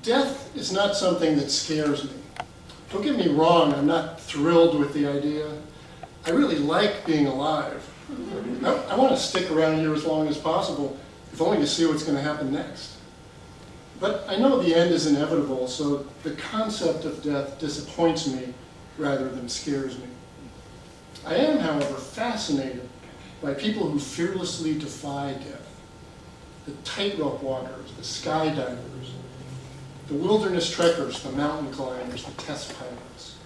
Death is not something that scares me. Don't get me wrong, I'm not thrilled with the idea. I really like being alive. I want to stick around here as long as possible, if only to see what's going to happen next. But I know the end is inevitable, so the concept of death disappoints me rather than scares me. I am, however, fascinated by people who fearlessly defy death. The tightrope walkers, the skydivers, the wilderness trekkers, the mountain climbers, the test pilots.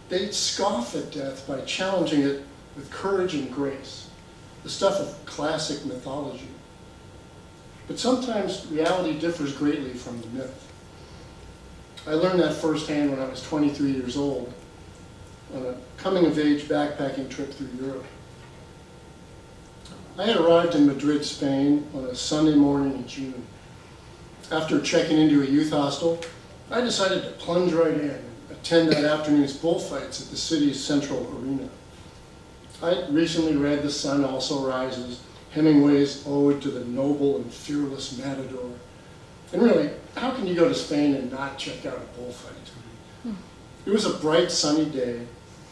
They scoff at death by challenging it with courage and grace, the stuff of classic mythology. But sometimes reality differs greatly from the myth. I learned that firsthand when I was 23 years old on a coming-of-age backpacking trip through Europe. I had arrived in Madrid, Spain on a Sunday morning in June. After checking into a youth hostel, I decided to plunge right in and attend that afternoon's bullfights at the city's central arena. I'd recently read The Sun Also Rises, Hemingway's ode to the noble and fearless matador. And really, how can you go to Spain and not check out a bullfight? It was a bright, sunny day,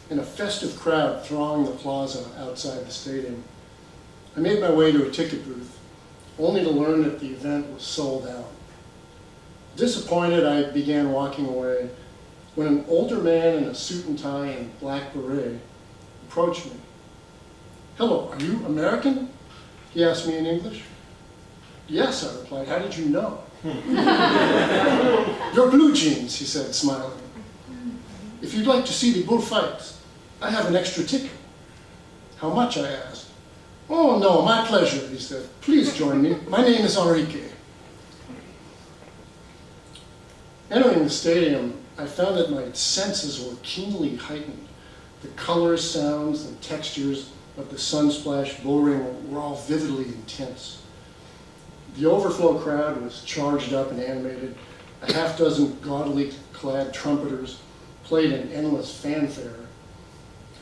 and a festive crowd thronged the plaza outside the stadium. I made my way to a ticket booth, only to learn that the event was sold out. Disappointed, I began walking away when an older man in a suit and tie and black beret approached me. "Hello, are you American?" he asked me in English. "Yes," I replied. "How did you know?" "Your blue jeans," he said, smiling. "If you'd like to see the bullfights, I have an extra ticket." "How much?" I asked. "Oh, no, my pleasure," he said. "Please join me. My name is Enrique." Entering the stadium, I found that my senses were keenly heightened. The colors, sounds, and textures of the sun-splashed Bullring were all vividly intense. The overflow crowd was charged up and animated. A half-dozen gaudily clad trumpeters played in endless fanfare.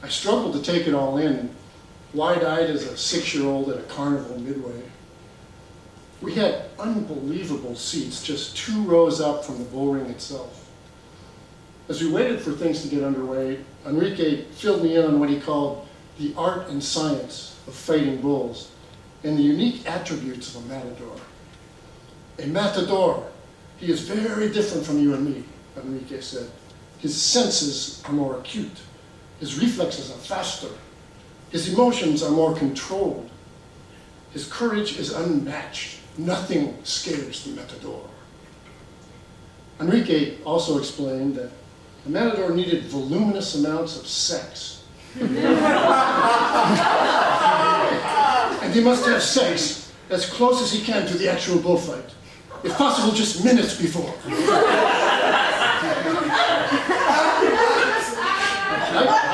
I struggled to take it all in, wide-eyed as a 6-year-old at a carnival midway. We had unbelievable seats, just 2 rows up from the Bullring itself. As we waited for things to get underway, Enrique filled me in on what he called the art and science of fighting bulls and the unique attributes of a matador. "A matador, he is very different from you and me," Enrique said. "His senses are more acute. His reflexes are faster. His emotions are more controlled. His courage is unmatched. Nothing scares the matador." Enrique also explained that the matador needed voluminous amounts of sex. And he must have sex as close as he can to the actual bullfight. If possible, just minutes before.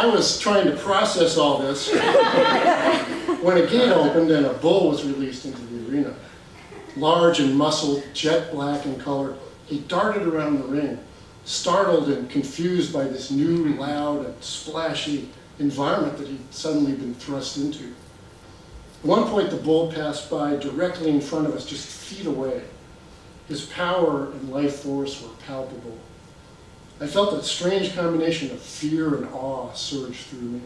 I was trying to process all this when a gate opened and a bull was released into the arena. Large and muscled, jet black in color, he darted around the ring, startled and confused by this new, loud, and splashy environment that he'd suddenly been thrust into. At one point, the bull passed by directly in front of us, just feet away. His power and life force were palpable. I felt a strange combination of fear and awe surge through me.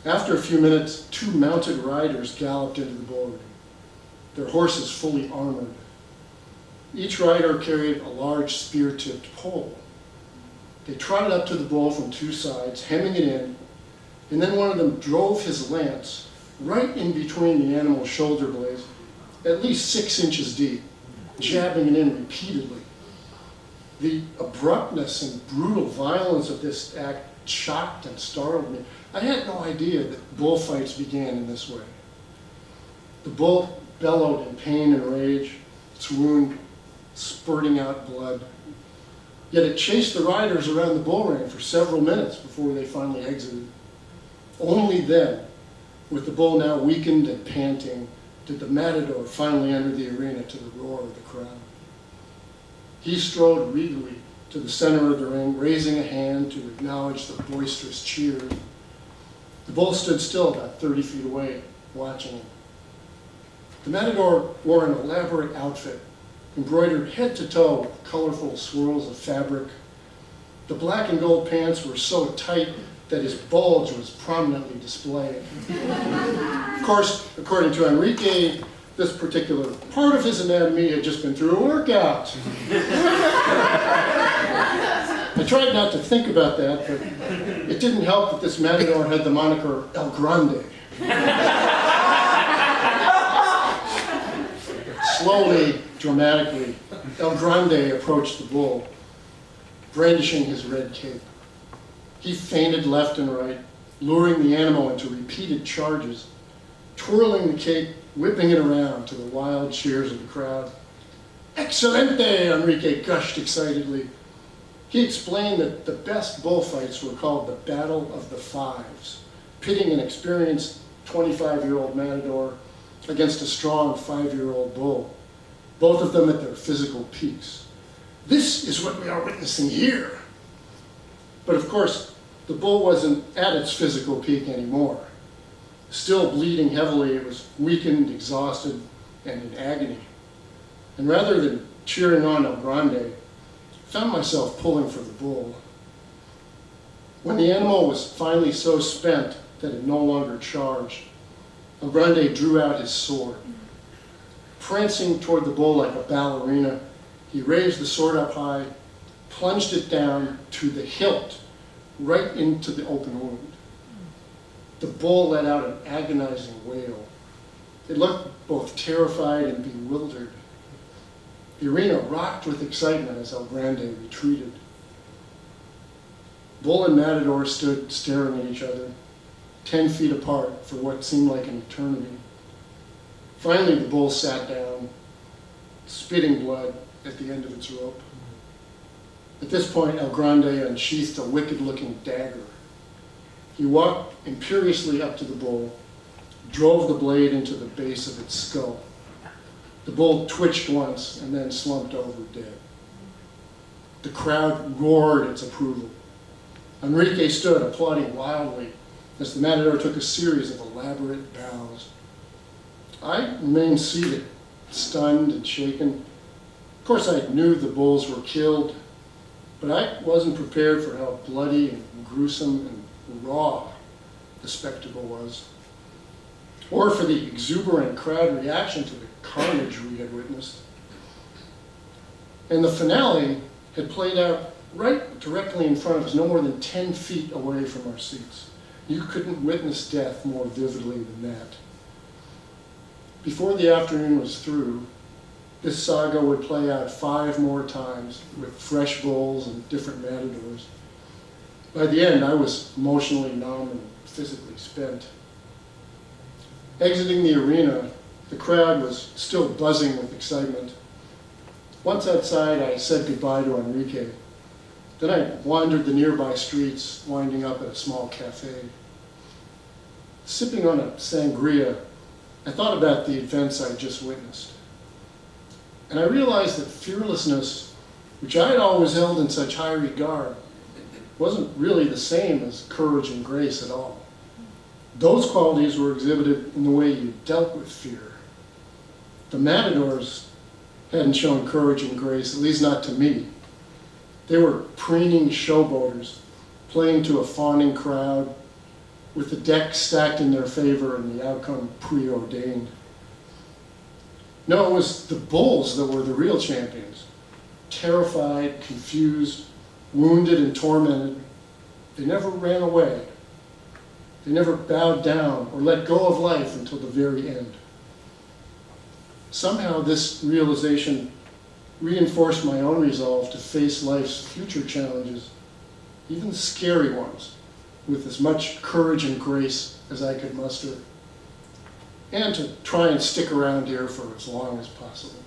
After a few minutes, 2 mounted riders galloped into the bullring, their horses fully armored. Each rider carried a large spear-tipped pole. They trotted up to the bull from 2 sides, hemming it in, and then one of them drove his lance right in between the animal's shoulder blades, at least 6 inches deep, jabbing it in repeatedly. The abruptness and brutal violence of this act shocked and startled me. I had no idea that bullfights began in this way. The bull bellowed in pain and rage, its wound spurting out blood. Yet it chased the riders around the bullring for several minutes before they finally exited. Only then, with the bull now weakened and panting, did the matador finally enter the arena to the roar of the crowd. He strode regally to the center of the ring, raising a hand to acknowledge the boisterous cheers. The bull stood still about 30 feet away, watching him. The matador wore an elaborate outfit, embroidered head to toe with colorful swirls of fabric. The black and gold pants were so tight that his bulge was prominently displayed. Of course, according to Enrique, this particular part of his anatomy had just been through a workout. I tried not to think about that, but it didn't help that this matador had the moniker El Grande. Slowly, dramatically, El Grande approached the bull, brandishing his red cape. He feinted left and right, luring the animal into repeated charges, twirling the cape, whipping it around to the wild cheers of the crowd. "Excelente!" Enrique gushed excitedly. He explained that the best bullfights were called the Battle of the Fives, pitting an experienced 25-year-old matador against a strong 5-year-old bull, both of them at their physical peaks. This is what we are witnessing here. But of course, the bull wasn't at its physical peak anymore. Still bleeding heavily, it was weakened, exhausted, and in agony. And rather than cheering on El Grande, I found myself pulling for the bull. When the animal was finally so spent that it no longer charged, El Grande drew out his sword. Prancing toward the bull like a ballerina, he raised the sword up high, plunged it down to the hilt, right into the open wound. The bull let out an agonizing wail. It looked both terrified and bewildered. The arena rocked with excitement as El Grande retreated. Bull and matador stood staring at each other, 10 feet apart for what seemed like an eternity. Finally, the bull sat down, spitting blood at the end of its rope. At this point, El Grande unsheathed a wicked-looking dagger. He walked imperiously up to the bull, drove the blade into the base of its skull. The bull twitched once and then slumped over dead. The crowd roared its approval. Enrique stood applauding wildly as the matador took a series of elaborate bows. I remained seated, stunned and shaken. Of course, I knew the bulls were killed, but I wasn't prepared for how bloody and gruesome and raw the spectacle was, or for the exuberant crowd reaction to the carnage we had witnessed. And the finale had played out right directly in front of us, no more than 10 feet away from our seats. You couldn't witness death more vividly than that. Before the afternoon was through, this saga would play out 5 more times with fresh bulls and different matadors. By the end, I was emotionally numb and physically spent. Exiting the arena, the crowd was still buzzing with excitement. Once outside, I said goodbye to Enrique. Then I wandered the nearby streets, winding up at a small cafe. Sipping on a sangria, I thought about the events I'd just witnessed. And I realized that fearlessness, which I had always held in such high regard, wasn't really the same as courage and grace at all. Those qualities were exhibited in the way you dealt with fear. The matadors hadn't shown courage and grace, at least not to me. They were preening showboaters, playing to a fawning crowd, with the deck stacked in their favor and the outcome preordained. No, it was the bulls that were the real champions. Terrified, confused, wounded and tormented, they never ran away. They never bowed down or let go of life until the very end. Somehow this realization reinforced my own resolve to face life's future challenges, even scary ones, with as much courage and grace as I could muster, and to try and stick around here for as long as possible.